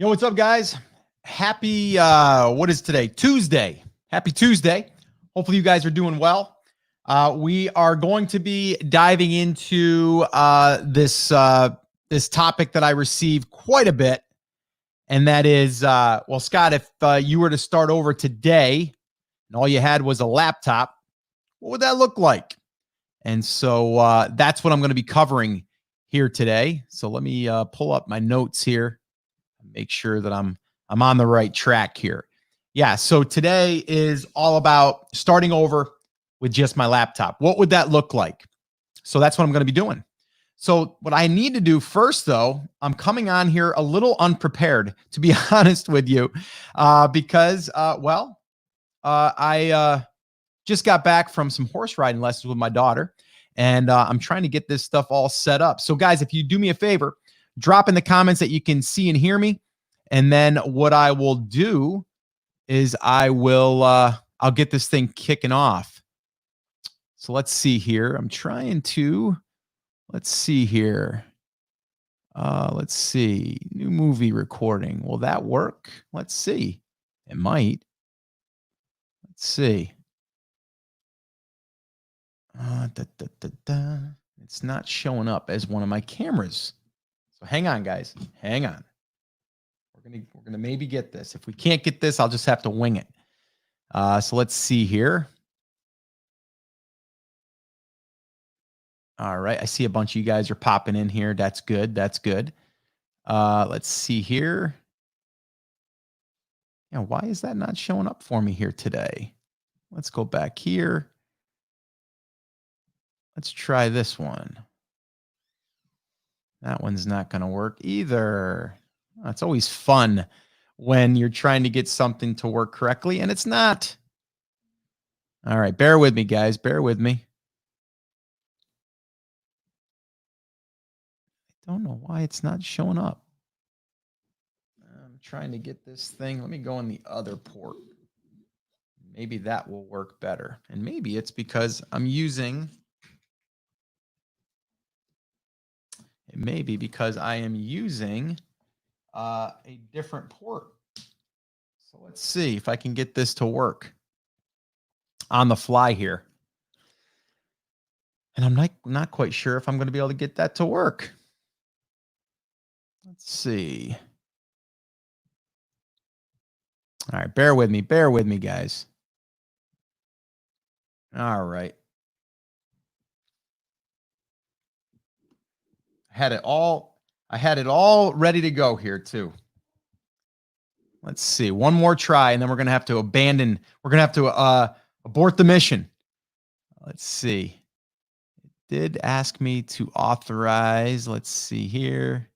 Yo, what's up, guys? Happy, what is today? Tuesday. Happy Tuesday. Hopefully you guys are doing well. We are going to be diving into this topic that I received quite a bit. And that is, well, Scott, if you were to start over today and all you had was a laptop, what would that look like? And so that's what I'm going to be covering here today. So let me pull up my notes here. Make sure that I'm on the right track here. Yeah, so today is all about starting over with just my laptop. What would that look like? So that's what I'm going to be doing. So what I need to do first, though, I'm coming on here a little unprepared, to be honest with you, because, I just got back from some horse riding lessons with my daughter, and I'm trying to get this stuff all set up. So, guys, if you do me a favor, drop in the comments that you can see and hear me. And then what I will do is I'll get this thing kicking off. So let's see here. Let's see here. Let's see. New movie recording. Will that work? Let's see. It might. Let's see. It's not showing up as one of my cameras. So hang on, guys. Hang on. We're gonna maybe get this. If we can't get this, I'll just have to wing it. So let's see here. All right, I see a bunch of you guys are popping in here. That's good. That's good. Let's see here. Yeah, why is that not showing up for me here today? Let's go back here. Let's try this one. That one's not going to work either. It's always fun when you're trying to get something to work correctly, and it's not. All right, bear with me, guys. Bear with me. I don't know why it's not showing up. I'm trying to get this thing. Let me go on the other port. Maybe that will work better. And maybe it's because I'm using... It may be because I am using a different port. So let's see if I can get this to work on the fly here. And I'm not quite sure if I'm going to be able to get that to work. Let's see. All right, bear with me, guys. All right. I had it all ready to go here too. Let's see. One more try, and then we're going to have to abandon. We're going to have to abort the mission. Let's see. It did ask me to authorize. Let's see here.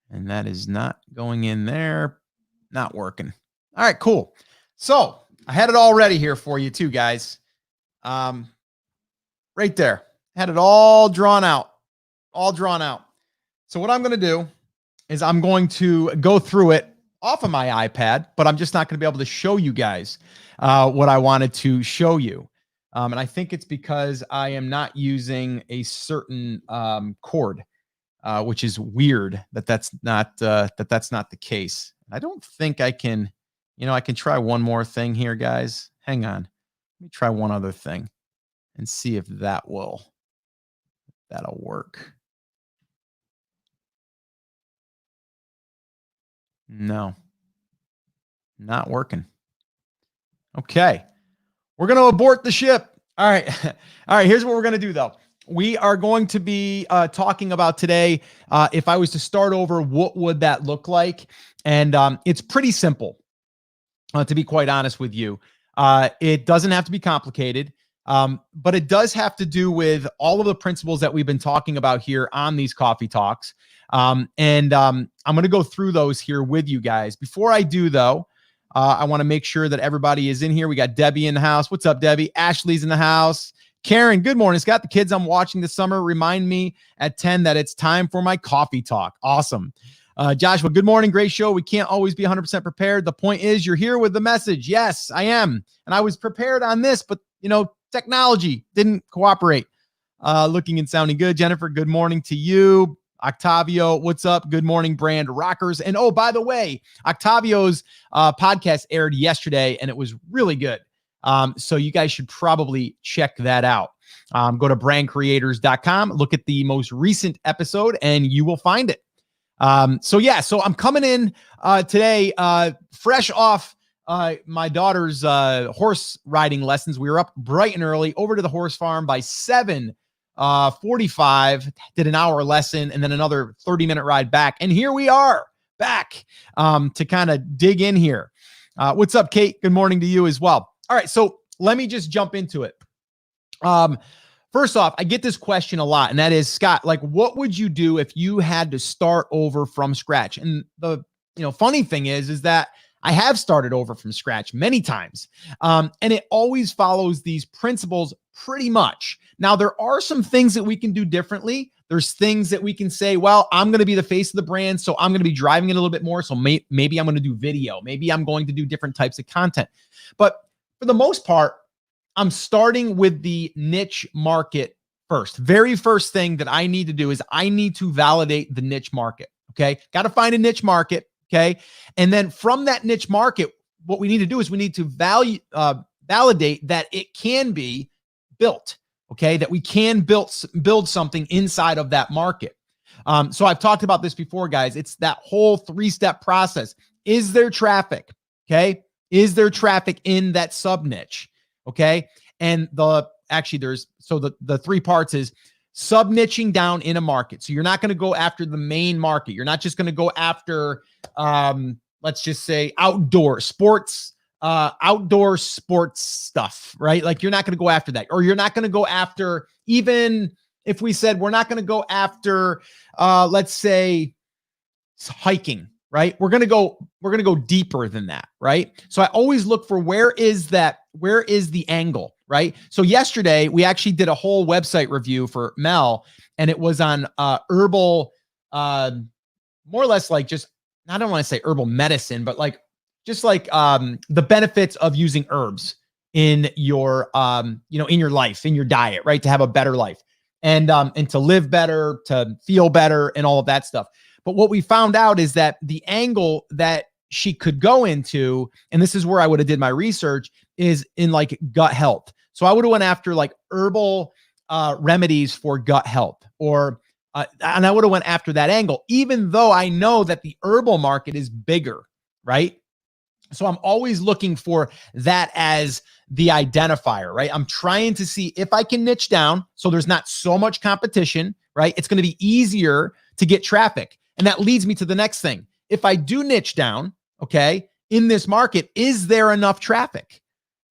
And that is not going in there. Not working. All right, cool. So I had it all ready here for you too, guys. Right there. Had it all drawn out. So what I'm going to do is I'm going to go through it off of my iPad, but I'm just not going to be able to show you guys what I wanted to show you. And I think it's because I am not using a certain cord, which is weird that's not the case. I don't think I can, I can try one more thing here, guys. Hang on. Let me try one other thing and see if that'll work. No, not working. Okay. We're going to abort the ship. All right. All right. Here's what we're going to do, though. We are going to be talking about today, if I was to start over, what would that look like? And it's pretty simple, to be quite honest with you. It doesn't have to be complicated, but it does have to do with all of the principles that we've been talking about here on these coffee talks. I'm going to go through those here with you guys. Before I do, though, I want to make sure that everybody is in here. We got Debbie in the house. What's up, Debbie? Ashley's in the house. Karen, good morning. Scott, the kids I'm watching this summer remind me at 10 that it's time for my coffee talk. Awesome. Joshua, good morning. Great show. We can't always be 100% prepared. The point is you're here with the message. Yes, I am. And I was prepared on this, but, technology didn't cooperate. Looking and sounding good. Jennifer, good morning to you. Octavio, what's up? Good morning, brand rockers. And oh, by the way, Octavio's podcast aired yesterday and it was really good. So you guys should probably check that out. Go to brandcreators.com, look at the most recent episode and you will find it. So I'm coming in today fresh off my daughter's horse riding lessons. We were up bright and early over to the horse farm by 7:45, did an hour lesson and then another 30-minute ride back. And here we are back to kind of dig in here. What's up, Kate? Good morning to you as well. All right, so let me just jump into it. First off, I get this question a lot, and that is, Scott, like, what would you do if you had to start over from scratch? And the funny thing is that I have started over from scratch many times, and it always follows these principles pretty much. Now, there are some things that we can do differently. There's things that we can say, well, I'm going to be the face of the brand, so I'm going to be driving it a little bit more. So maybe I'm going to do video. Maybe I'm going to do different types of content. But for the most part, I'm starting with the niche market first. Very first thing that I need to do is I need to validate the niche market. Okay. Got to find a niche market. Okay. And then from that niche market, what we need to do is we need to validate that it can be built. Okay. That we can build something inside of that market. So I've talked about this before, guys. It's that whole 3-step process. Is there traffic? Okay. Is there traffic in that sub niche? Okay. And the 3 parts is sub niching down in a market. So you're not going to go after the main market. You're not just going to go after, let's just say outdoor sports stuff, right? Like you're not going to go after that, or you're not going to go after, even if we said, we're not going to go after, let's say hiking, right? We're going to go deeper than that, right? So I always look for where is the angle, right? So yesterday we actually did a whole website review for Mel, and it was on herbal, more or less like just, I don't want to say herbal medicine, but like just like the benefits of using herbs in your in your life, in your diet, right? To have a better life and to live better, to feel better, and all of that stuff. But what we found out is that the angle that she could go into, and this is where I would have did my research, is in like gut health. So I would have went after like herbal remedies for gut health, or and I would have went after that angle, even though I know that the herbal market is bigger, right? So I'm always looking for that as the identifier, right? I'm trying to see if I can niche down so there's not so much competition, right? It's going to be easier to get traffic. And that leads me to the next thing. If I do niche down, okay, in this market, is there enough traffic,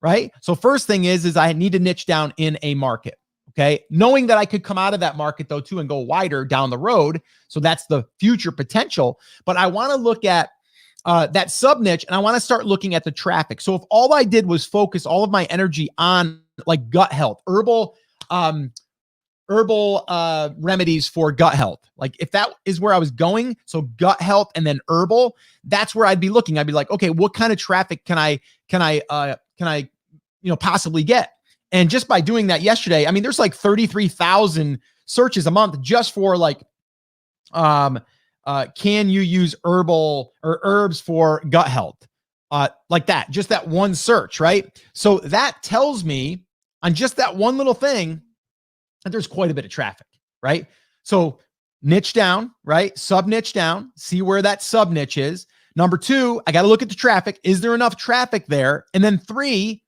right? So first thing is I need to niche down in a market, okay? Knowing that I could come out of that market though too and go wider down the road. So that's the future potential. But I want to look at that sub niche, and I want to start looking at the traffic. So if all I did was focus all of my energy on like gut health, herbal remedies for gut health. Like if that is where I was going, so gut health and then herbal, that's where I'd be looking. I'd be like, okay, what kind of traffic can I possibly get? And just by doing that yesterday, I mean, there's like 33,000 searches a month just for like, can you use herbal or herbs for gut health? Like that, just that one search, right? So that tells me on just that one little thing that there's quite a bit of traffic, right? So niche down, right? Sub niche down, see where that sub niche is. Number 2, I got to look at the traffic. Is there enough traffic there? And then 3,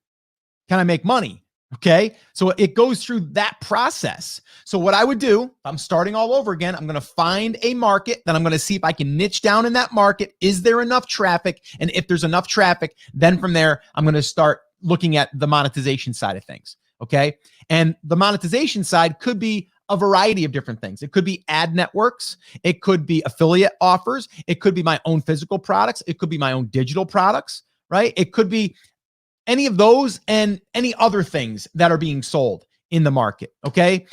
can I make money? Okay. So it goes through that process. So what I would do, I'm starting all over again. I'm going to find a market, then I'm going to see if I can niche down in that market. Is there enough traffic? And if there's enough traffic, then from there, I'm going to start looking at the monetization side of things. Okay. And the monetization side could be a variety of different things. It could be ad networks. It could be affiliate offers. It could be my own physical products. It could be my own digital products, right? It could be any of those and any other things that are being sold in the market. Okay.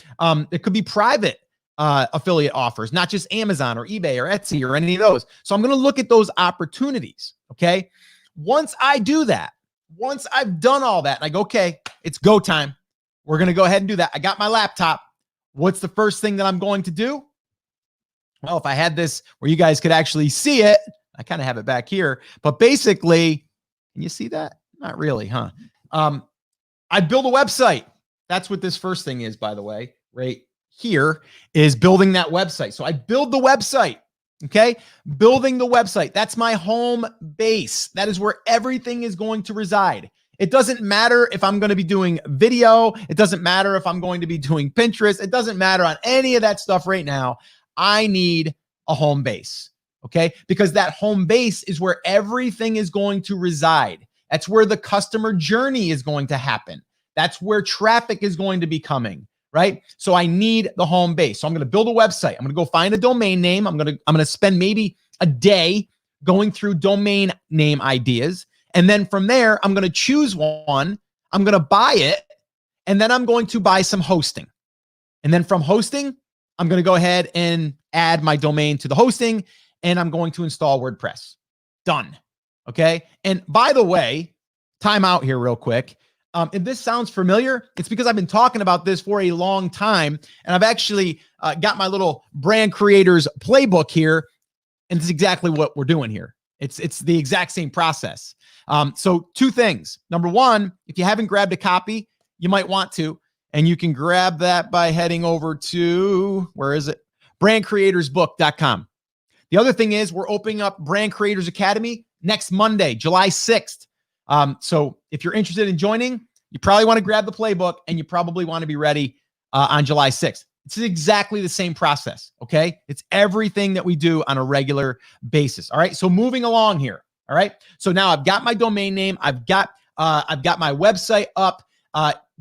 It could be private affiliate offers, not just Amazon or eBay or Etsy or any of those. So I'm going to look at those opportunities. Okay. Once I do that, once I've done all that, and I go, okay, it's go time. We're going to go ahead and do that. I got my laptop. What's the first thing that I'm going to do? Well, if I had this where you guys could actually see it, I kind of have it back here, but basically, can you see that? Not really, huh? I build a website. That's what this first thing is, by the way, right here is building that website. So I build the website. Okay. Building the website. That's my home base. That is where everything is going to reside. It doesn't matter if I'm going to be doing video. It doesn't matter if I'm going to be doing Pinterest. It doesn't matter on any of that stuff right now. I need a home base. Okay. Because that home base is where everything is going to reside. That's where the customer journey is going to happen. That's where traffic is going to be coming, right? So I need the home base. So I'm going to build a website. I'm going to go find a domain name. I'm going to spend maybe a day going through domain name ideas. And then from there, I'm going to choose one. I'm going to buy it. And then I'm going to buy some hosting. And then from hosting, I'm going to go ahead and add my domain to the hosting. And I'm going to install WordPress. Done. Okay. And by the way, time out here real quick. If this sounds familiar, it's because I've been talking about this for a long time. And I've actually got my little brand creators playbook here. And it's exactly what we're doing here. It's the exact same process. So two things. Number one, if you haven't grabbed a copy, you might want to, and you can grab that by heading over to, where is it? brandcreatorsbook.com. The other thing is we're opening up Brand Creators Academy next Monday, July 6th. So if you're interested in joining, you probably want to grab the playbook and you probably want to be ready on July 6th. It's exactly the same process. Okay. It's everything that we do on a regular basis. All right. So moving along here. All right. So now I've got my domain name. I've got my website up.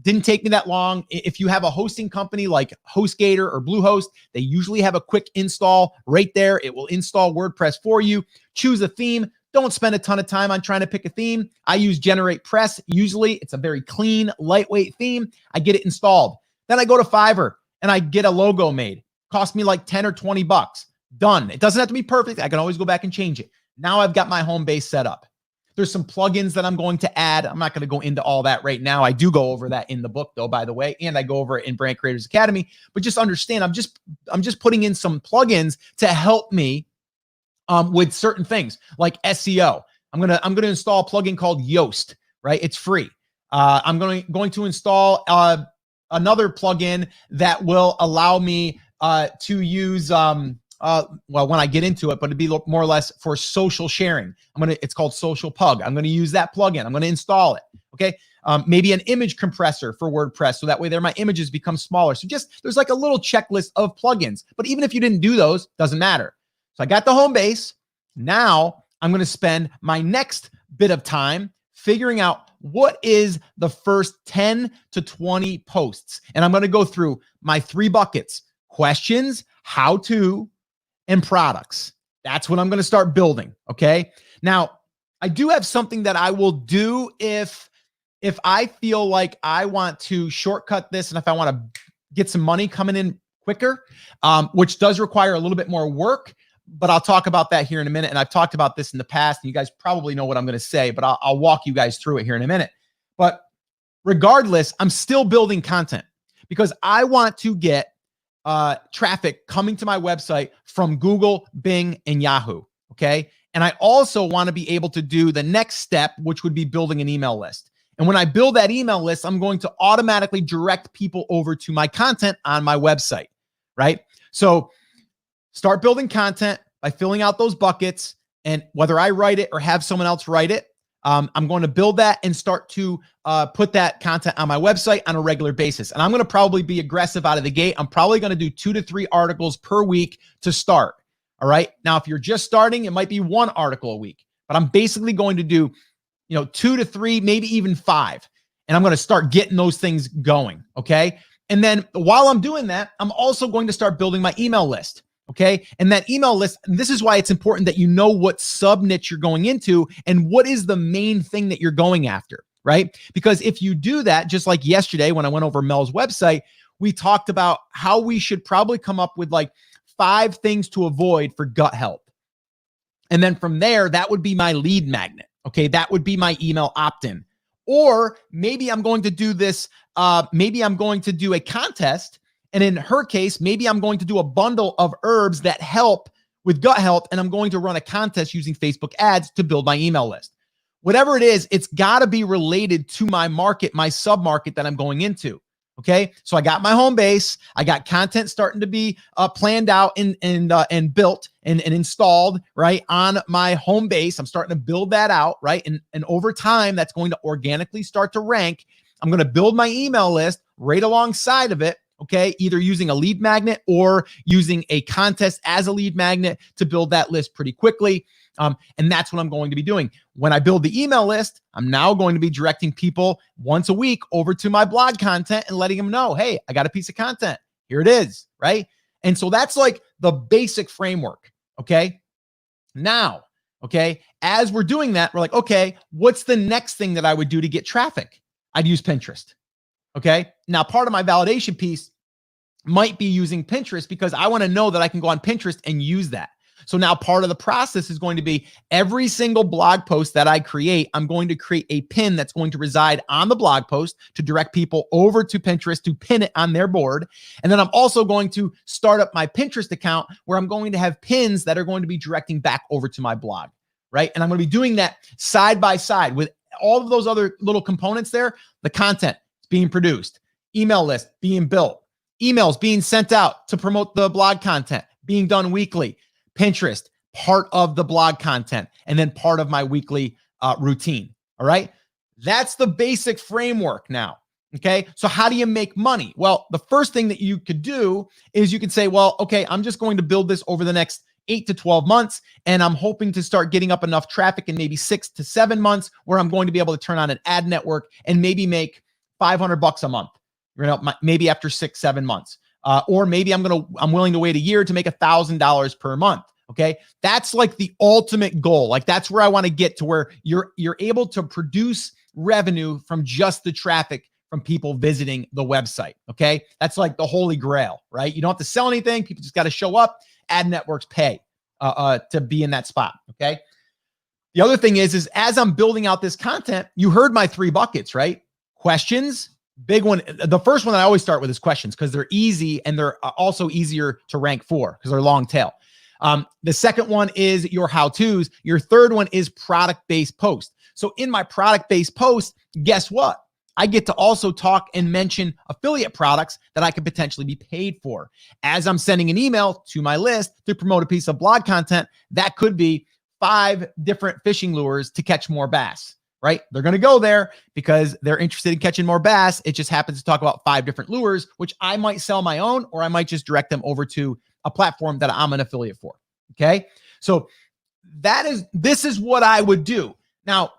Didn't take me that long. If you have a hosting company like HostGator or Bluehost, they usually have a quick install right there. It will install WordPress for you. Choose a theme. Don't spend a ton of time on trying to pick a theme. I use GeneratePress. Usually it's a very clean, lightweight theme. I get it installed. Then I go to Fiverr and I get a logo made. Cost me like 10 or 20 bucks. Done. It doesn't have to be perfect. I can always go back and change it. Now I've got my home base set up. There's some plugins that I'm going to add. I'm not going to go into all that right now. I do go over that in the book though, by the way, and I go over it in Brand Creators Academy, but just understand, I'm just putting in some plugins to help me with certain things like SEO. I'm going to install a plugin called Yoast, right? It's free. I'm going to install another plugin that will allow me to use well, when I get into it, but it'd be more or less for social sharing. It's called Social Pug. I'm going to use that plugin. I'm going to install it. Okay. Maybe an image compressor for WordPress. So that way there, my images become smaller. So there's like a little checklist of plugins, but even if you didn't do those, doesn't matter. So I got the home base. Now I'm going to spend my next bit of time figuring out what is the first 10 to 20 posts. And I'm going to go through my 3 buckets: questions, how to, and products. That's what I'm going to start building. Okay. Now I do have something that I will do if I feel like I want to shortcut this and if I want to get some money coming in quicker, which does require a little bit more work, but I'll talk about that here in a minute. And I've talked about this in the past and you guys probably know what I'm going to say, but I'll walk you guys through it here in a minute. But regardless, I'm still building content because I want to get traffic coming to my website from Google, Bing, and Yahoo. Okay. And I also want to be able to do the next step, which would be building an email list. And when I build that email list, I'm going to automatically direct people over to my content on my website. Right. So start building content by filling out those buckets. And whether I write it or have someone else write it, I'm going to build that and start to put that content on my website on a regular basis. And I'm going to probably be aggressive out of the gate. I'm probably going to do 2 to 3 articles per week to start. All right. Now, if you're just starting, it might be 1 article a week, but I'm basically going to do, 2 to 3, maybe even 5. And I'm going to start getting those things going. Okay. And then while I'm doing that, I'm also going to start building my email list. Okay. And that email list, and this is why it's important that you know what sub niche you're going into and what is the main thing that you're going after, right? Because if you do that, just like yesterday when I went over Mel's website, we talked about how we should probably come up with like 5 things to avoid for gut health. And then from there, that would be my lead magnet. Okay. That would be my email opt-in. Or maybe I'm going to do this. Maybe I'm going to do a contest And in her case, maybe I'm going to do a bundle of herbs that help with gut health, and I'm going to run a contest using Facebook ads to build my email list. Whatever it is, it's got to be related to my market, my sub-market that I'm going into. Okay, so I got my home base. I got content starting to be planned out and built and installed right on my home base. I'm starting to build that out, right? And over time, that's going to organically start to rank. I'm going to build my email list right alongside of it. Okay, either using a lead magnet or using a contest as a lead magnet to build that list pretty quickly. And that's what I'm going to be doing. When I build the email list, I'm now going to be directing people once a week over to my blog content and letting them know, hey, I got a piece of content. Here it is, right? And so that's like the basic framework, okay? Now, okay, as we're doing that, we're like, okay, what's the next thing that I would do to get traffic? I'd use Pinterest, okay? Now, part of my validation piece might be using Pinterest because I want to know that I can go on Pinterest and use that. So now part of the process is going to be every single blog post that I create, I'm going to create a pin that's going to reside on the blog post to direct people over to Pinterest to pin it on their board. And then I'm also going to start up my Pinterest account where I'm going to have pins that are going to be directing back over to my blog, right? And I'm going to be doing that side by side with all of those other little components there. The content is being produced, email list being built, emails being sent out to promote the blog content, being done weekly, Pinterest, part of the blog content, and then part of my weekly routine. All right. That's the basic framework now. Okay. So how do you make money? Well, the first thing that you could do is you could say, well, okay, I'm just going to build this over the next 8 to 12 months. And I'm hoping to start getting up enough traffic in maybe 6 to 7 months where I'm going to be able to turn on an ad network and maybe make $500 a month, you know, maybe after 6, 7 months. Or maybe I'm willing to wait a year to make $1,000 per month. Okay. That's like the ultimate goal. Like that's where I want to get to, where you're able to produce revenue from just the traffic from people visiting the website. Okay. That's like the holy grail, right? You don't have to sell anything. People just got to show up. Ad networks pay to be in that spot. Okay. The other thing is as I'm building out this content, you heard my 3 buckets, right? Questions. Big one. The first one that I always start with is questions because they're easy and they're also easier to rank for because they're long tail. The second one is your how-tos. Your third one is product-based post. So in my product-based post, guess what? I get to also talk and mention affiliate products that I could potentially be paid for. As I'm sending an email to my list to promote a piece of blog content, that could be 5 different fishing lures to catch more bass. Right? They're going to go there because they're interested in catching more bass. It just happens to talk about 5 different lures, which I might sell my own, or I might just direct them over to a platform that I'm an affiliate for. Okay. So this is what I would do. Now,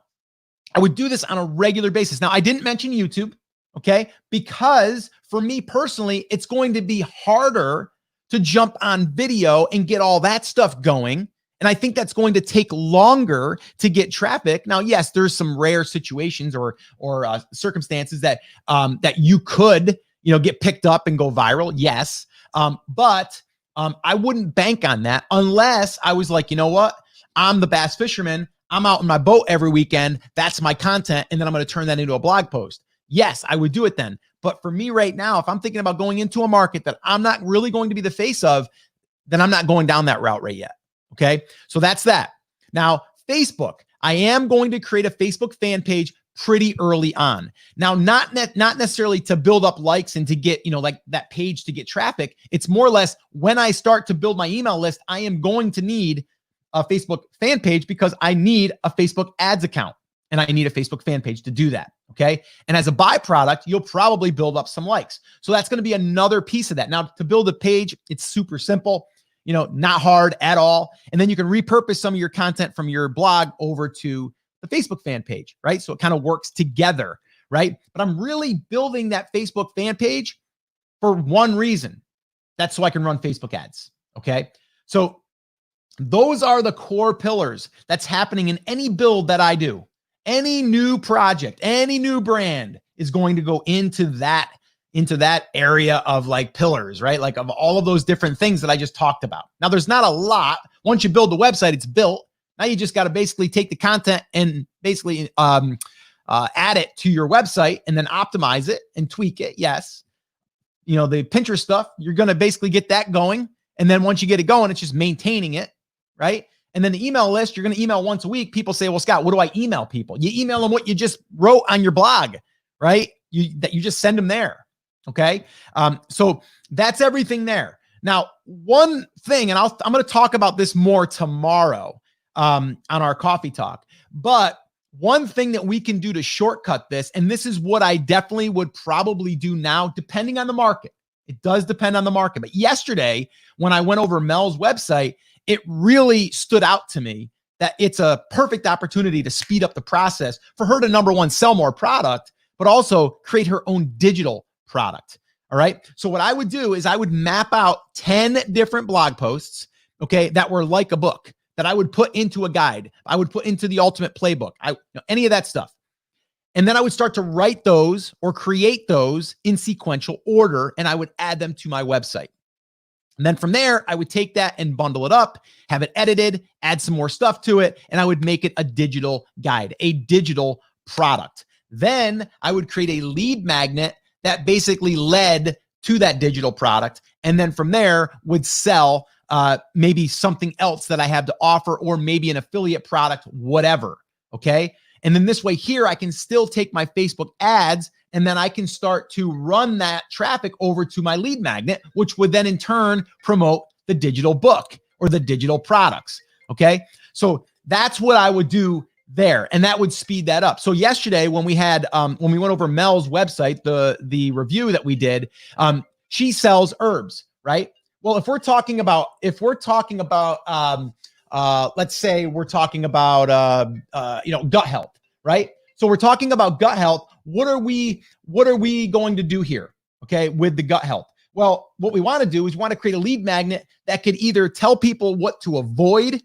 I would do this on a regular basis. Now, I didn't mention YouTube. Okay. Because for me personally, it's going to be harder to jump on video and get all that stuff going. And I think that's going to take longer to get traffic. Now, yes, there's some rare situations or circumstances that you could, get picked up and go viral. Yes. But I wouldn't bank on that unless I was like, you know what? I'm the bass fisherman. I'm out in my boat every weekend. That's my content. And then I'm going to turn that into a blog post. Yes, I would do it then. But for me right now, if I'm thinking about going into a market that I'm not really going to be the face of, then I'm not going down that route right yet. Okay. So that's that. Now, Facebook, I am going to create a Facebook fan page pretty early on. Now, not necessarily to build up likes and to get, like that page to get traffic. It's more or less when I start to build my email list, I am going to need a Facebook fan page because I need a Facebook ads account and I need a Facebook fan page to do that. Okay. And as a byproduct, you'll probably build up some likes. So that's going to be another piece of that. Now, to build a page, it's super simple. Not hard at all. And then you can repurpose some of your content from your blog over to the Facebook fan page, right? So it kind of works together, right? But I'm really building that Facebook fan page for one reason. That's so I can run Facebook ads, okay? So those are the core pillars that's happening in any build that I do. Any new project, any new brand is going to go into that area of like pillars, right? Like of all of those different things that I just talked about. Now there's not a lot. Once you build the website, it's built. Now you just got to basically take the content and basically add it to your website and then optimize it and tweak it. Yes. the Pinterest stuff, you're going to basically get that going. And then once you get it going, it's just maintaining it, right? And then the email list, you're going to email once a week. People say, well, Scott, what do I email people? You email them what you just wrote on your blog, right? You just send them there. Okay. So that's everything there. Now, one thing, and I'm going to talk about this more tomorrow on our coffee talk, but one thing that we can do to shortcut this, and this is what I definitely would probably do now, depending on the market. It does depend on the market. But yesterday, when I went over Mel's website, it really stood out to me that it's a perfect opportunity to speed up the process for her to, number one, sell more product, but also create her own digital product. All right. So what I would do is I would map out 10 different blog posts, okay, that were like a book that I would put into a guide. I would put into the ultimate playbook, any of that stuff. And then I would start to write those or create those in sequential order, and I would add them to my website. And then from there, I would take that and bundle it up, have it edited, add some more stuff to it, and I would make it a digital guide, a digital product. Then I would create a lead magnet that basically led to that digital product. And then from there would sell maybe something else that I have to offer, or maybe an affiliate product, whatever. Okay. And then this way here, I can still take my Facebook ads, and then I can start to run that traffic over to my lead magnet, which would then in turn promote the digital book or the digital products. Okay. So that's what I would do there, and that would speed that up. So yesterday when we had when we went over Mel's website, the review that we did, she sells herbs, right? Well, if we're talking about let's say we're talking about gut health, right? So we're talking about gut health. What are we going to do here, okay, with the gut health? Well, what we want to do is we want to create a lead magnet that could either tell people what to avoid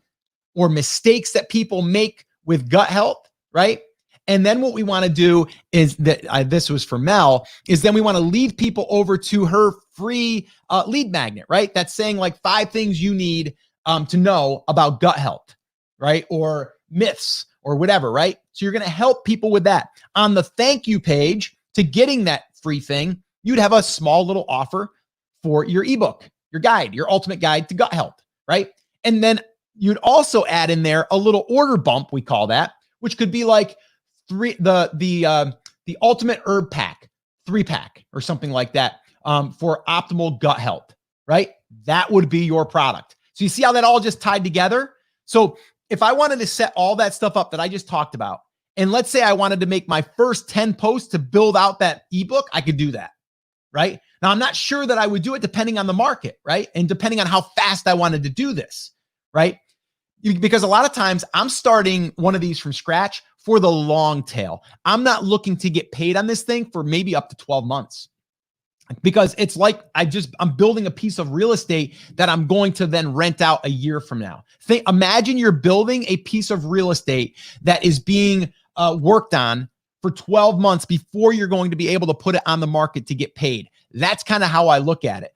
or mistakes that people make with gut health, right? And then what we want to do is that this was for Mel, is then we want to lead people over to her free lead magnet, right? That's saying like 5 things you need to know about gut health, right? Or myths or whatever, right? So you're going to help people with that. On the thank you page to getting that free thing, you'd have a small little offer for your ebook, your guide, your ultimate guide to gut health, right? And then you'd also add in there a little order bump, we call that, which could be like the ultimate herb pack, 3-pack or something like that, for optimal gut health, right? That would be your product. So you see how that all just tied together? So if I wanted to set all that stuff up that I just talked about, and let's say I wanted to make my first 10 posts to build out that ebook, I could do that, right? Now, I'm not sure that I would do it depending on the market, right? And depending on how fast I wanted to do this, right? Because a lot of times I'm starting one of these from scratch for the long tail. I'm not looking to get paid on this thing for maybe up to 12 months. Because it's like I'm building a piece of real estate that I'm going to then rent out a year from now. Imagine you're building a piece of real estate that is being worked on for 12 months before you're going to be able to put it on the market to get paid. That's kind of how I look at it.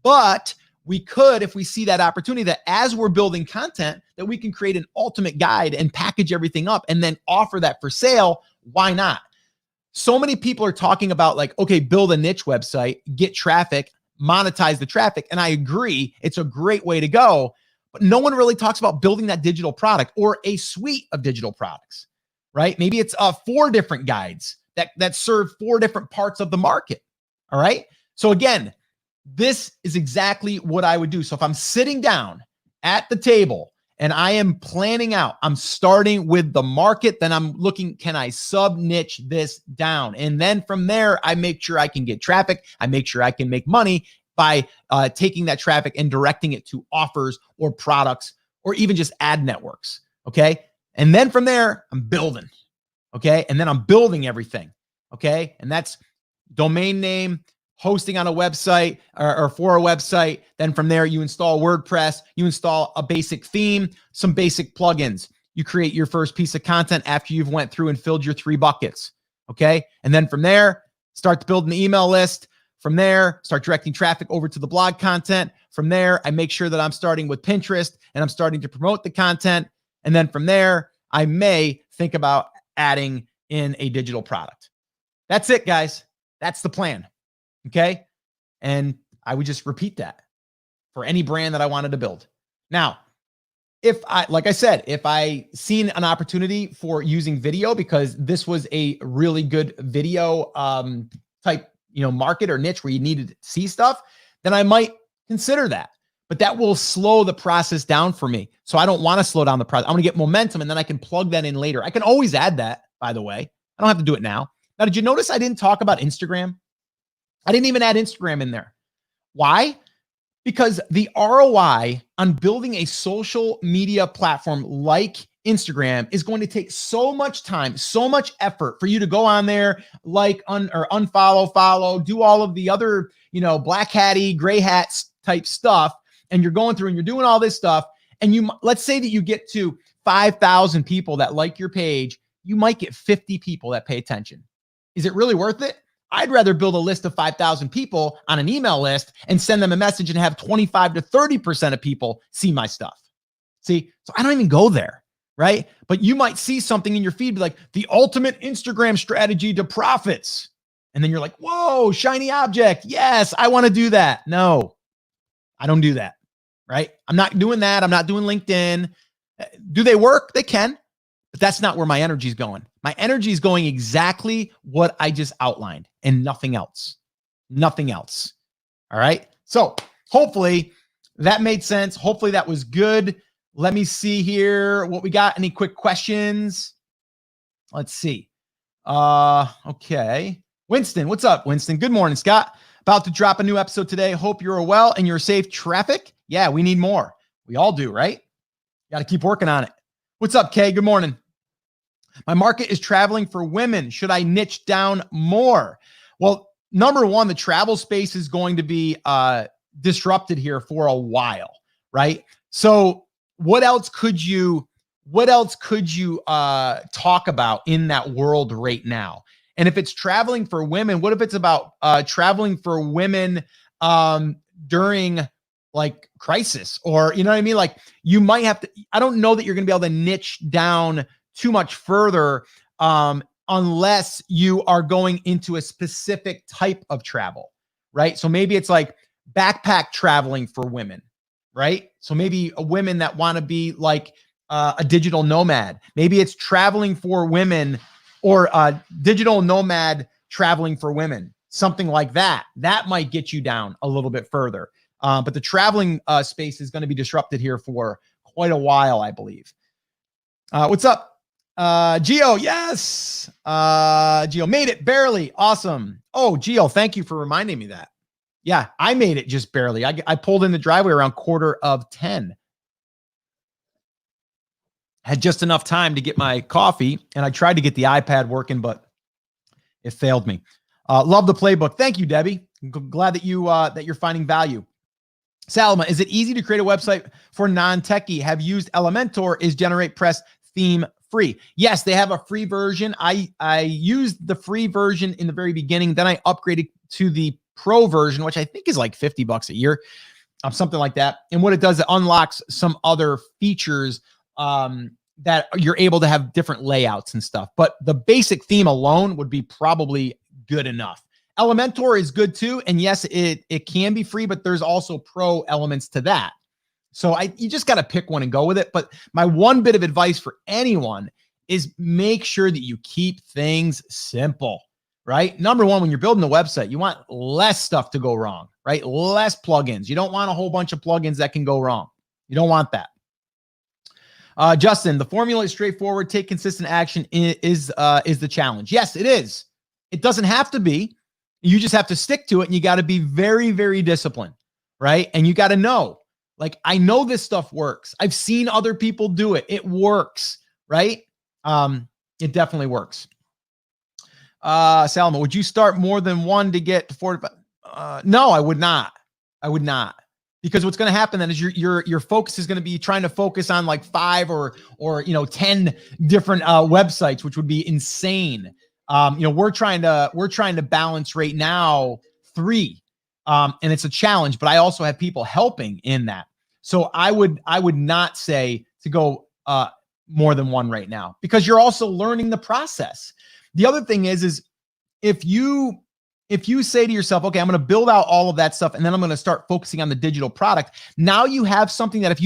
But we could, if we see that opportunity, that as we're building content, that we can create an ultimate guide and package everything up and then offer that for sale. Why not? So many people are talking about like, okay, build a niche website, get traffic, monetize the traffic. And I agree, it's a great way to go, but no one really talks about building that digital product or a suite of digital products, right? Maybe it's 4 different guides that serve 4 different parts of the market. All right. So again, this is exactly what I would do. So if I'm sitting down at the table and I am planning out, I'm starting with the market, then I'm looking, can I sub niche this down? And then from there, I make sure I can get traffic. I make sure I can make money by taking that traffic and directing it to offers or products or even just ad networks. Okay. And then from there, I'm building. Okay. And then I'm building everything. Okay. And that's domain name, hosting on a website or for a website. Then from there, you install WordPress, you install a basic theme, some basic plugins. You create your first piece of content after you've went through and filled your 3 buckets. Okay. And then from there, start to build an email list. From there, start directing traffic over to the blog content. From there, I make sure that I'm starting with Pinterest and I'm starting to promote the content. And then from there, I may think about adding in a digital product. That's it, guys. That's the plan. Okay. And I would just repeat that for any brand that I wanted to build. Now, like I said, if I seen an opportunity for using video because this was a really good video type, market or niche where you needed to see stuff, then I might consider that. But that will slow the process down for me. So I don't want to slow down the process. I'm going to get momentum and then I can plug that in later. I can always add that, by the way. I don't have to do it now. Now, did you notice I didn't talk about Instagram? I didn't even add Instagram in there. Why? Because the ROI on building a social media platform like Instagram is going to take so much time, so much effort for you to go on there, like or unfollow, follow, do all of the other, black hatty, gray hats type stuff. And you're going through and you're doing all this stuff. And let's say that you get to 5,000 people that like your page, you might get 50 people that pay attention. Is it really worth it? I'd rather build a list of 5,000 people on an email list and send them a message and have 25 to 30% of people see my stuff. See, so I don't even go there, right? But you might see something in your feed, be like the ultimate Instagram strategy to profits. And then you're like, whoa, shiny object. Yes, I want to do that. No, I don't do that, right? I'm not doing that. I'm not doing LinkedIn. Do they work? They can, but that's not where my energy is going. My energy is going exactly what I just outlined and nothing else. Nothing else. All right. So hopefully that made sense. Hopefully that was good. Let me see here what we got. Any quick questions? Let's see. Okay. Winston, what's up, Winston? Good morning, Scott. About to drop a new episode today. Hope you're well and you're safe. Traffic. Yeah, we need more. We all do, right? Got to keep working on it. What's up, Kay? Good morning. My market is traveling for women. Should I niche down more? Well, number one, the travel space is going to be disrupted here for a while, right? So what else could you talk about in that world right now? And if it's traveling for women, what if it's about traveling for women during like crisis, or you know what I mean? Like you might have to, I don't know that you're going to be able to niche down too much further unless you are going into a specific type of travel, right? So maybe it's like backpack traveling for women, right? So maybe women that want to be like a digital nomad. Maybe it's traveling for women or digital nomad traveling for women, something like that. That might get you down a little bit further. But the traveling space is going to be disrupted here for quite a while, I believe. What's up? Gio, yes. Gio made it barely. Awesome. Oh, Gio, thank you for reminding me that. Yeah, I made it just barely. I pulled in the driveway around 9:45. Had just enough time to get my coffee, and I tried to get the iPad working, but it failed me. Love the playbook. Thank you, Debbie. Glad that you're finding value. Salma, is it easy to create a website for non-techie? Have used Elementor. Is GeneratePress theme free? Yes, they have a free version. I used the free version in the very beginning. Then I upgraded to the pro version, which I think is like $50 a year, something like that. And what it does, it unlocks some other features that you're able to have different layouts and stuff. But the basic theme alone would be probably good enough. Elementor is good too. And yes, it can be free, but there's also pro elements to that. So you just got to pick one and go with it. But my one bit of advice for anyone is make sure that you keep things simple, right? Number one, when you're building a website, you want less stuff to go wrong, right? Less plugins. You don't want a whole bunch of plugins that can go wrong. You don't want that. Justin, the formula is straightforward. Take consistent action is the challenge. Yes, it is. It doesn't have to be. You just have to stick to it, and you got to be very, very disciplined, right? And you got to know, like, I know this stuff works. I've seen other people do it. It works, right? It definitely works. Salma, would you start more than one to get to 45? No, I would not. I would not. Because what's going to happen then is your focus is going to be trying to focus on like 5 or 10 different websites, which would be insane. We're trying to balance right now 3, and it's a challenge. But I also have people helping in that, so I would not say to go more than 1 right now, because you're also learning the process. The other thing is if you if you say to yourself, okay, I'm going to build out all of that stuff and then I'm going to start focusing on the digital product. Now you have something that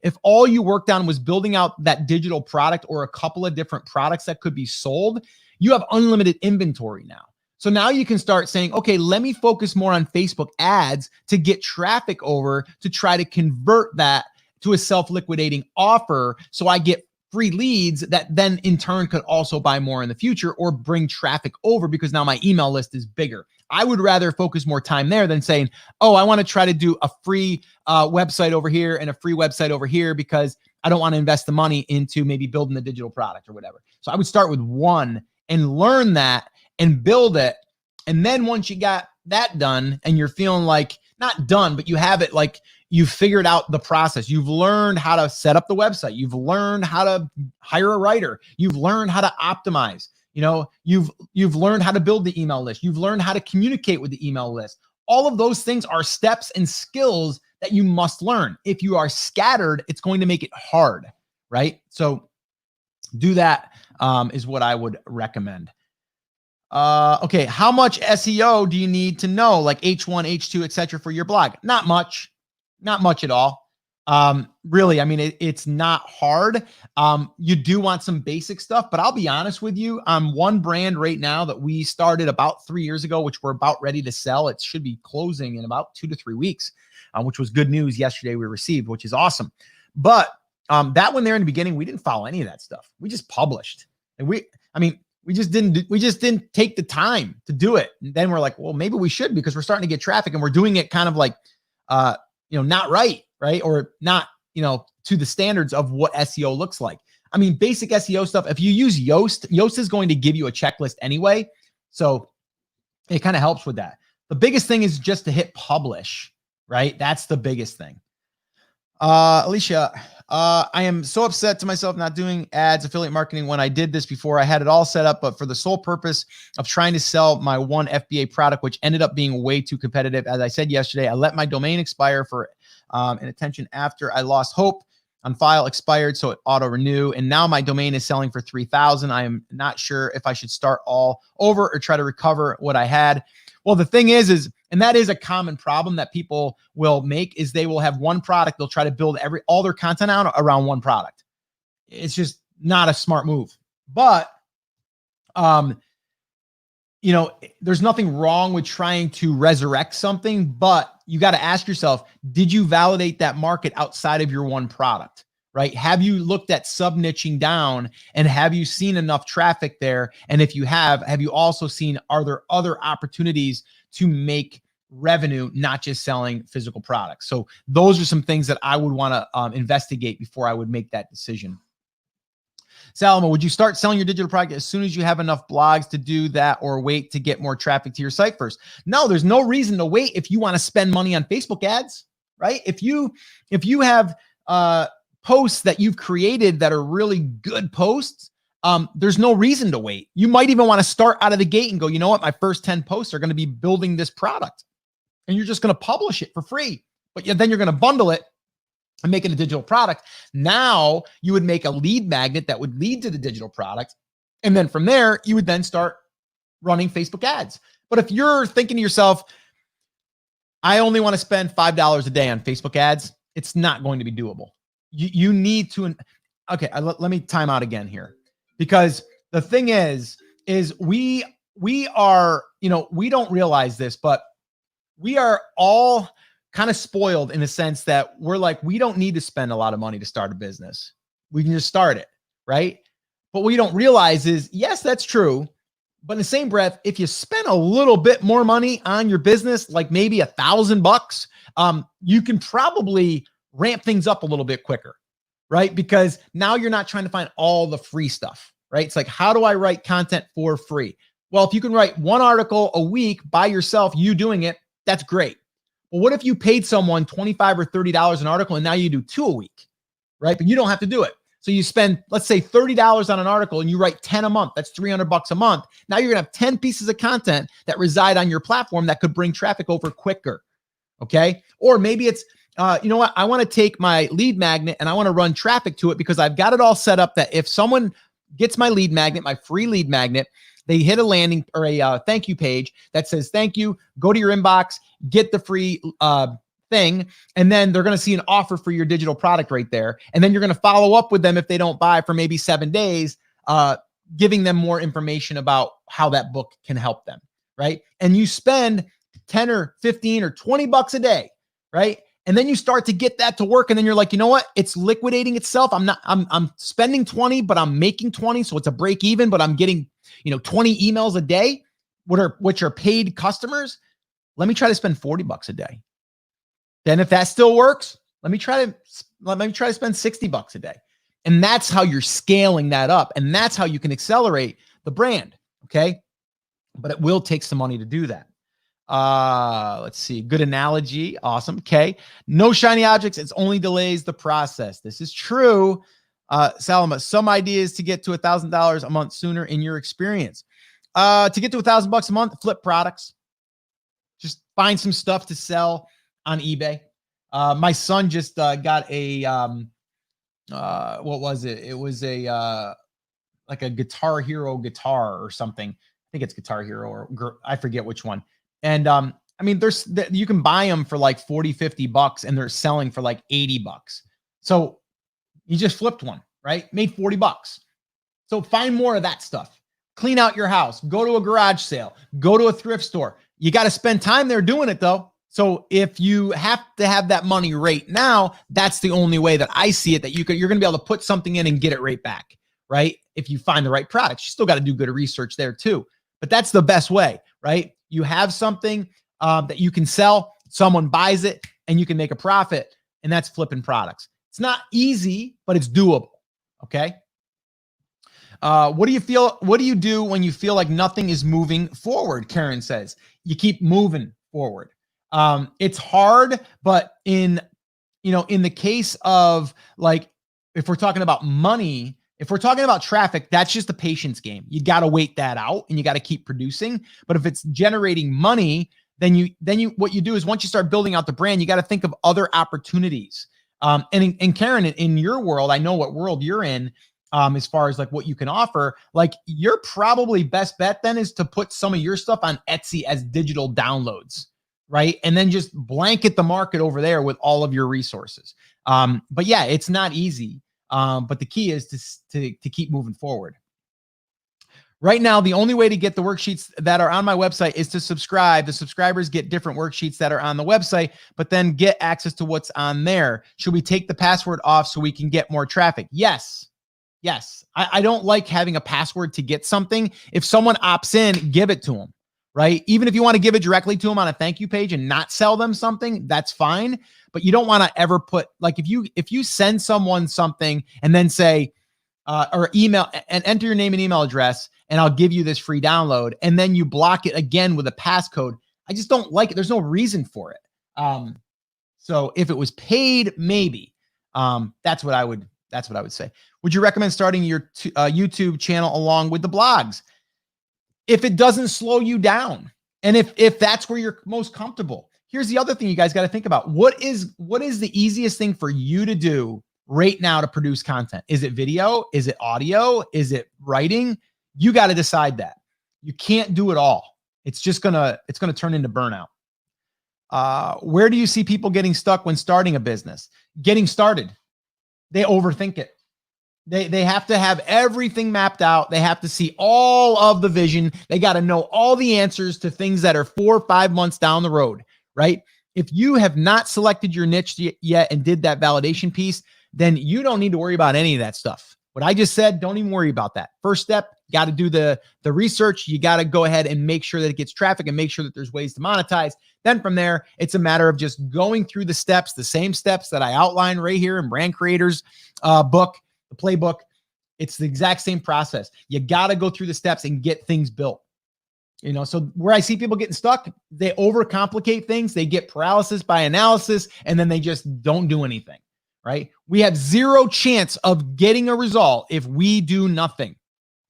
if all you worked on was building out that digital product or a couple of different products that could be sold, you have unlimited inventory now. So now you can start saying, okay, let me focus more on Facebook ads to get traffic over to try to convert that to a self-liquidating offer. So I get free leads that then in turn could also buy more in the future or bring traffic over because now my email list is bigger. I would rather focus more time there than saying, oh, I want to try to do a free website over here and a free website over here because I don't want to invest the money into maybe building the digital product or whatever. So I would start with one and learn that and build it. And then once you got that done and you're feeling like not done, but you have it like you've figured out the process. You've learned how to set up the website. You've learned how to hire a writer. You've learned how to optimize. You've learned how to build the email list. You've learned how to communicate with the email list. All of those things are steps and skills that you must learn. If you are scattered, it's going to make it hard, right? So do that is what I would recommend. Okay, how much SEO do you need to know, like H1, H2, etc., for your blog? Not much at all. Really, I mean, it's not hard. You do want some basic stuff, but I'll be honest with you. One brand right now that we started about 3 years ago, which we're about ready to sell. It should be closing in about 2 to 3 weeks, which was good news yesterday we received, which is awesome. But that one there in the beginning, we didn't follow any of that stuff. We just published, and we just didn't take the time to do it. And then we're like, well, maybe we should, because we're starting to get traffic and we're doing it kind of like, not right. Or not, to the standards of what SEO looks like. I mean, basic SEO stuff. If you use Yoast is going to give you a checklist anyway. So it kind of helps with that. The biggest thing is just to hit publish, right? That's the biggest thing. Alicia, I am so upset to myself not doing ads, affiliate marketing when I did this before. I had it all set up, but for the sole purpose of trying to sell my one FBA product, which ended up being way too competitive. As I said yesterday, I let my domain expire for an attention after I lost hope. On file expired, so it auto renew, and now my domain is selling for $3,000. I am not sure if I should start all over or try to recover what I had. Well, the thing is, and that is a common problem that people will make, is they will have one product. They'll try to build all their content out around one product. It's just not a smart move. But, there's nothing wrong with trying to resurrect something, but you got to ask yourself, did you validate that market outside of your one product, right? Have you looked at sub-niching down, and have you seen enough traffic there? And if you have you also seen, are there other opportunities to make revenue, not just selling physical products? So those are some things that I would want to investigate before I would make that decision. Salma, would you start selling your digital product as soon as you have enough blogs to do that, or wait to get more traffic to your site first? No, there's no reason to wait if you want to spend money on Facebook ads, right? If you have posts that you've created that are really good posts, there's no reason to wait. You might even want to start out of the gate and go, you know what? My first 10 posts are going to be building this product, and you're just going to publish it for free, but then you're going to bundle it and make it a digital product. Now you would make a lead magnet that would lead to the digital product. And then from there, you would then start running Facebook ads. But if you're thinking to yourself, I only want to spend $5 a day on Facebook ads, it's not going to be doable. You need to, okay, let me time out again here, because the thing is we are, we don't realize this, but we are all kind of spoiled in the sense that we're like, we don't need to spend a lot of money to start a business. We can just start it, right? But what you don't realize is, yes, that's true. But in the same breath, if you spend a little bit more money on your business, like maybe $1,000, you can probably ramp things up a little bit quicker, right? Because now you're not trying to find all the free stuff, right? It's like, how do I write content for free? Well, if you can write one article a week by yourself, you doing it, that's great. Well, what if you paid someone $25 or $30 an article, and now you do 2 a week, right? But you don't have to do it. So you spend, let's say, $30 on an article, and you write 10 a month. That's $300 a month. Now you're going to have 10 pieces of content that reside on your platform that could bring traffic over quicker, okay? Or maybe it's, you know what? I want to take my lead magnet and I want to run traffic to it, because I've got it all set up that if someone gets my lead magnet, my free lead magnet, They hit a landing or a thank you page that says, thank you, go to your inbox, get the free thing. And then they're going to see an offer for your digital product right there. And then you're going to follow up with them if they don't buy for maybe 7 days, giving them more information about how that book can help them. Right. And you spend 10 or 15 or 20 bucks a day. Right. And then you start to get that to work. And then you're like, you know what? It's liquidating itself. I'm spending 20, but I'm making 20. So it's a break even, but I'm getting, 20 emails a day, which are paid customers. Let me try to spend 40 bucks a day. Then if that still works, let me try to spend 60 bucks a day. And that's how you're scaling that up. And that's how you can accelerate the brand. Okay. But it will take some money to do that. Let's see. Good analogy. Awesome. Okay. No shiny objects. It's only delays the process. This is true. Salama, some ideas to get to $1,000 a month sooner in your experience. To get to $1,000 a month, flip products. Just find some stuff to sell on eBay. My son just got a, what was it? It was a, like a Guitar Hero guitar or something. I think it's Guitar Hero or I forget which one. And I mean, you can buy them for like 40, 50 bucks and they're selling for like 80 bucks. So you just flipped one, right? Made 40 bucks. So find more of that stuff. Clean out your house, go to a garage sale, go to a thrift store. You got to spend time there doing it though. So if you have to have that money right now, that's the only way that I see it, that you're going to be able to put something in and get it right back, right? If you find the right products, you still got to do good research there too. But that's the best way, right? You have something that you can sell, someone buys it, and you can make a profit, and that's flipping products. It's not easy, but it's doable, okay? What do you do when you feel like nothing is moving forward? Karen says, you keep moving forward. It's hard, but in the case of like, if we're talking about money, if we're talking about traffic, that's just a patience game. You got to wait that out and you got to keep producing. But if it's generating money, then what you do is once you start building out the brand, you got to think of other opportunities. And Karen, in your world, I know what world you're in, as far as like what you can offer. Like your probably best bet then is to put some of your stuff on Etsy as digital downloads, right? And then just blanket the market over there with all of your resources. But yeah, it's not easy. But the key is to keep moving forward. Right now, the only way to get the worksheets that are on my website is to subscribe. The subscribers get different worksheets that are on the website, but then get access to what's on there. Should we take the password off so we can get more traffic? Yes. Yes. I don't like having a password to get something. If someone opts in, give it to them, right? Even if you want to give it directly to them on a thank you page and not sell them something, that's fine. But you don't want to ever put, like, if you send someone something and then say, or email and enter your name and email address, and I'll give you this free download, and then you block it again with a passcode, I just don't like it. There's no reason for it. So if it was paid, maybe, that's what I would say. Would you recommend starting your YouTube channel along with the blogs? If it doesn't slow you down, and if that's where you're most comfortable. Here's the other thing you guys got to think about. What is the easiest thing for you to do right now to produce content? Is it video? Is it audio? Is it writing? You got to decide that. You can't do it all. It's going to turn into burnout. Where do you see people getting stuck when starting a business? Getting started. They overthink it. They have to have everything mapped out. They have to see all of the vision. They got to know all the answers to things that are 4 or 5 months down the road, right? If you have not selected your niche yet and did that validation piece, then you don't need to worry about any of that stuff. What I just said, don't even worry about that. First step, you got to do the research. You got to go ahead and make sure that it gets traffic and make sure that there's ways to monetize. Then from there, it's a matter of just going through the steps, the same steps that I outlined right here in Brand Creators book, the playbook. It's the exact same process. You got to go through the steps and get things built. So where I see people getting stuck, they overcomplicate things. They get paralysis by analysis, and then they just don't do anything, right? We have zero chance of getting a result if we do nothing,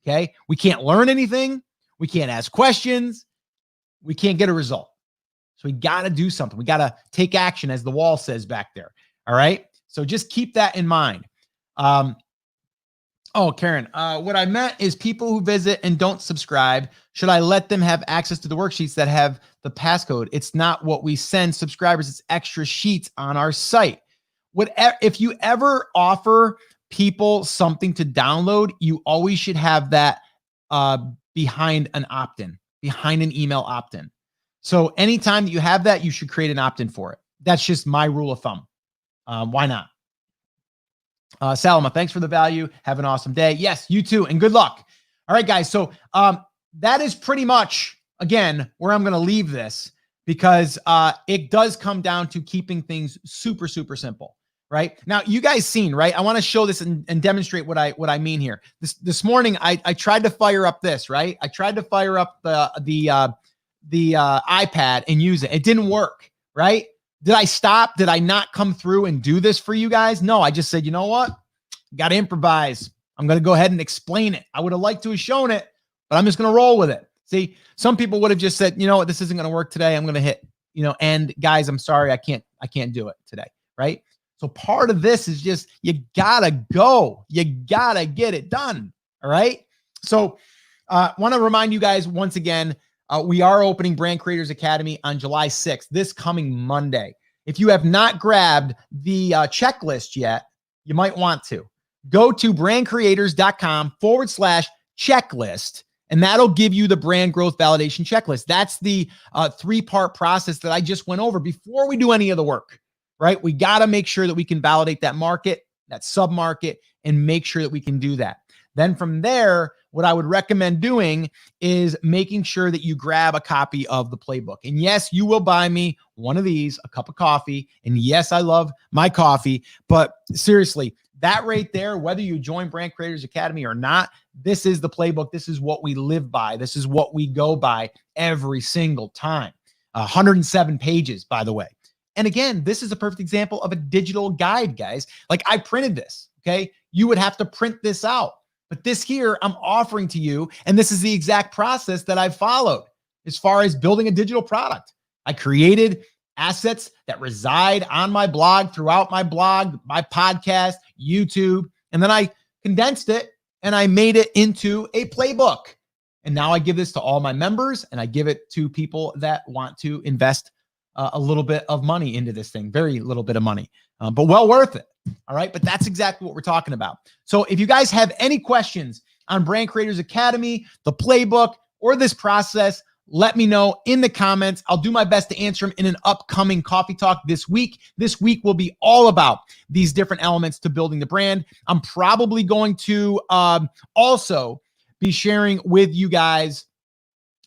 okay? We can't learn anything. We can't ask questions. We can't get a result. So we got to do something. We got to take action, as the wall says back there, all right? So just keep that in mind. Oh, Karen, what I meant is people who visit and don't subscribe, should I let them have access to the worksheets that have the passcode? It's not what we send subscribers. It's extra sheets on our site. If you ever offer people something to download, you always should have that behind an opt-in, behind an email opt-in. So anytime that you have that, you should create an opt-in for it. That's just my rule of thumb. Why not? Salama, thanks for the value. Have an awesome day. Yes, you too, and good luck. All right, guys. So that is pretty much, again, where I'm going to leave this, because it does come down to keeping things super, super simple, right? Now, you guys seen, right? I want to show this and demonstrate what I mean here. This morning, I tried to fire up this, right? I tried to fire up the iPad and use it. It didn't work, right? Did I stop? Did I not come through and do this for you guys? No, I just said, you know what? Got to improvise. I'm going to go ahead and explain it. I would have liked to have shown it, but I'm just going to roll with it. See, some people would have just said, you know what, this isn't going to work today. I'm going to hit, end. Guys, I'm sorry. I can't do it today. Right. So part of this is just, you gotta go. You gotta get it done. All right. So want to remind you guys once again, we are opening Brand Creators Academy on July 6th, this coming Monday. If you have not grabbed the checklist yet, you might want to. Go to brandcreators.com/checklist, and that'll give you the brand growth validation checklist. That's the 3-part process that I just went over before we do any of the work, right? We got to make sure that we can validate that market, that sub-market, and make sure that we can do that. Then from there, what I would recommend doing is making sure that you grab a copy of the playbook. And yes, you will buy me one of these, a cup of coffee. And yes, I love my coffee, but seriously, that right there, whether you join Brand Creators Academy or not, this is the playbook. This is what we live by. This is what we go by every single time. 107 pages, by the way. And again, this is a perfect example of a digital guide, guys. Like, I printed this, okay? You would have to print this out. But this here, I'm offering to you, and this is the exact process that I've followed as far as building a digital product. I created assets that reside on my blog, throughout my blog, my podcast, YouTube, and then I condensed it and I made it into a playbook. And now I give this to all my members, and I give it to people that want to invest a little bit of money into this thing, very little bit of money, but well worth it. All right. But that's exactly what we're talking about. So if you guys have any questions on Brand Creators Academy, the playbook, or this process, let me know in the comments. I'll do my best to answer them in an upcoming coffee talk this week. This week will be all about these different elements to building the brand. I'm probably going to also be sharing with you guys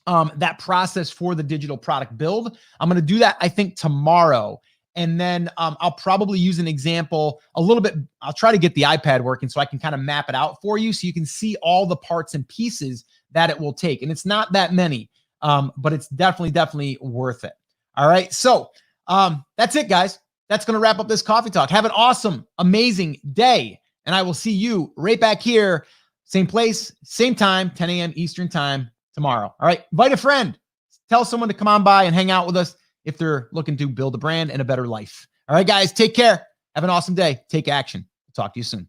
that process for the digital product build. I'm going to do that, I think, tomorrow. And then I'll probably use an example a little bit. I'll try to get the iPad working so I can kind of map it out for you so you can see all the parts and pieces that it will take. And it's not that many, but it's definitely worth it. All right. So that's it, guys. That's going to wrap up this coffee talk. Have an awesome, amazing day. And I will see you right back here, same place, same time, 10 a.m. Eastern time tomorrow. All right. Invite a friend. Tell someone to come on by and hang out with us if they're looking to build a brand and a better life. All right, guys, take care. Have an awesome day. Take action. Talk to you soon.